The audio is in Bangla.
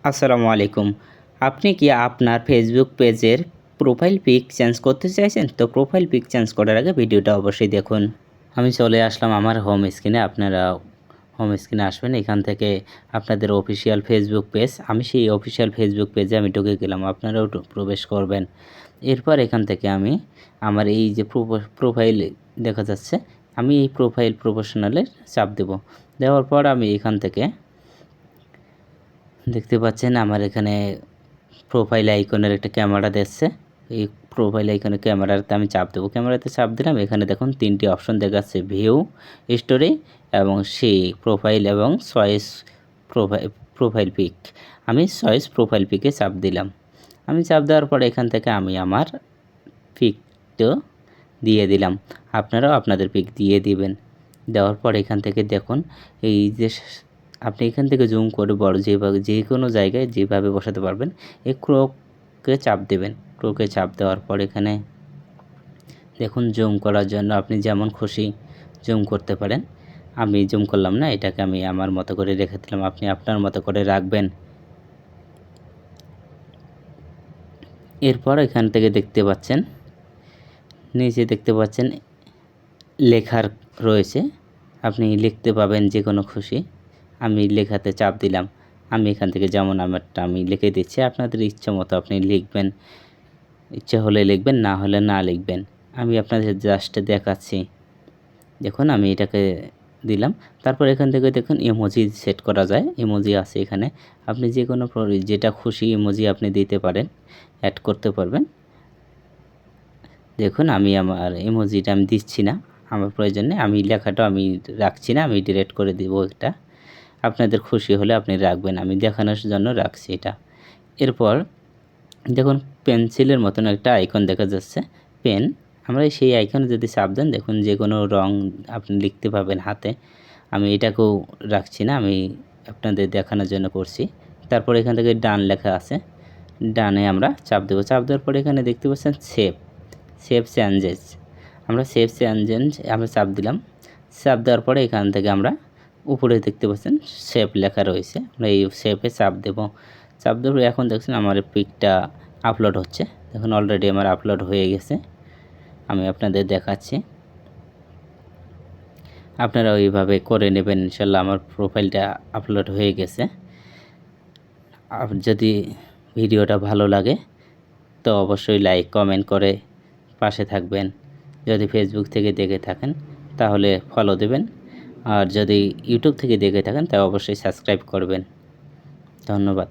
আসসালামু আলাইকুম। আপনি কি আপনার ফেসবুক পেজের প্রোফাইল পিক চেঞ্জ করতে চাইছেন? তো প্রোফাইল পিক চেঞ্জ করার আগে ভিডিওটা অবশ্যই দেখুন। আমি চলে আসলাম আমার হোম স্ক্রিনে। আপনারা হোম স্ক্রিনে আসবেন। এখান থেকে আপনাদের অফিসিয়াল ফেসবুক পেজ, আমি সেই অফিসিয়াল ফেসবুক পেজে আমি ঢুকে গেলাম। আপনারাও প্রবেশ করবেন। এরপর এখান থেকে আমি আমার এই যে প্রোফাইল দেখা যাচ্ছে, আমি এই প্রোফাইল প্রফেশনালে চাপ দেব। দেওয়ার পর আমি এখান থেকে দেখতে পাচ্ছেন আমার এখানে প্রোফাইল আইকনের একটা ক্যামেরা দিচ্ছে। এই প্রোফাইল আইকনের ক্যামেরাতে আমি চাপ দেবো। ক্যামেরাতে চাপ দিলাম, এখানে দেখুন 3টি অপশন দেখাচ্ছে, ভিউ, স্টোরি এবং সেই প্রোফাইল এবং চয়েস প্রোফাইল পিক। আমি চয়েস প্রোফাইল পিকে চাপ দিলাম। আমি চাপ দেওয়ার পরে এখান থেকে আমি আমার পিকটা দিয়ে দিলাম। আপনারাও আপনাদের পিক দিয়ে দিবেন। দেওয়ার পর এখান থেকে দেখুন এই যে আপনি এখান থেকে জুম করে বড় যেভাবে যে কোনো জায়গায় যেভাবে বসাতে পারবেন, এই ক্রোকে চাপ দেবেন। ক্রোকে চাপ দেওয়ার পর এখানে দেখুন জুম করার জন্য আপনি যেমন খুশি জুম করতে পারেন। আমি জুম করলাম না, এটাকে আমি আমার মতো করে রেখে দিলাম। আপনি আপনার মতো করে রাখবেন। এরপর এখান থেকে দেখতে পাচ্ছেন নিচে দেখতে পাচ্ছেন লেখার রয়েছে, আপনি লিখতে পাবেন যে কোনো খুশি। আমি লেখাতে চাপ দিলাম। আমি এখান থেকে যেমন আমারটা আমি লিখে দিচ্ছি, আপনাদের ইচ্ছে মতো আপনি লিখবেন। ইচ্ছে হলে লিখবেন, না হলে না লিখবেন। আমি আপনাদের জাস্ট দেখাচ্ছি। দেখুন আমি এটাকে দিলাম। তারপর এখান থেকে দেখুন ইমোজি সেট করা যায়, ইমোজি আছে এখানে। আপনি যে কোনো যেটা খুশি ইমোজি আপনি দিতে পারেন, অ্যাড করতে পারবেন। দেখুন আমি আমার ইমোজিটা আমি দিচ্ছি না, আমার প্রয়োজন নেই। আমি লেখাটা আমি রাখছি না, আমি ডিলিট করে দেব এটা। আপনাদের খুশি হলে আপনি রাখবেন, আমি দেখানোর জন্য রাখছি এটা। এরপর দেখুন পেন্সিলের মতন একটা আইকন দেখা যাচ্ছে, পেন। আমরা সেই আইকনে যদি চাপ দেন, দেখুন যে কোনো রং আপনি লিখতে পাবেন হাতে। আমি এটাকেও রাখছি না, আমি আপনাদের দেখানোর জন্য করছি। তারপর এখান থেকে ডান লেখা আছে, ডানে আমরা চাপ দেবো। চাপ দেওয়ার পরে এখানে দেখতে পাচ্ছেন সেভ চেঞ্জেস। আমরা সেভ চেঞ্জেস আমরা চাপ দিলাম। চাপ দেওয়ার পরে এখান থেকে আমরা উপরে দেখতে পাচ্ছেন সেভ লেখা রয়েছে, আমরা এই সেভে চাপ দেব। চাপ দেবো। এখন দেখছেন আমার পিকটা আপলোড হচ্ছে। দেখুন অলরেডি আমার আপলোড হয়ে গেছে। আমি আপনাদের দেখাচ্ছি, আপনারা ওইভাবে করে নেবেন। ইনশাল্লাহ আমার প্রোফাইলটা আপলোড হয়ে গেছে। যদি ভিডিওটা ভালো লাগে তো অবশ্যই লাইক কমেন্ট করে পাশে থাকবেন। যদি ফেসবুক থেকে দেখে থাকেন তাহলে ফলো দেবেন, আর যদি ইউটিউব থেকে দেখে থাকেন তা অবশ্যই সাবস্ক্রাইব করবেন। ধন্যবাদ।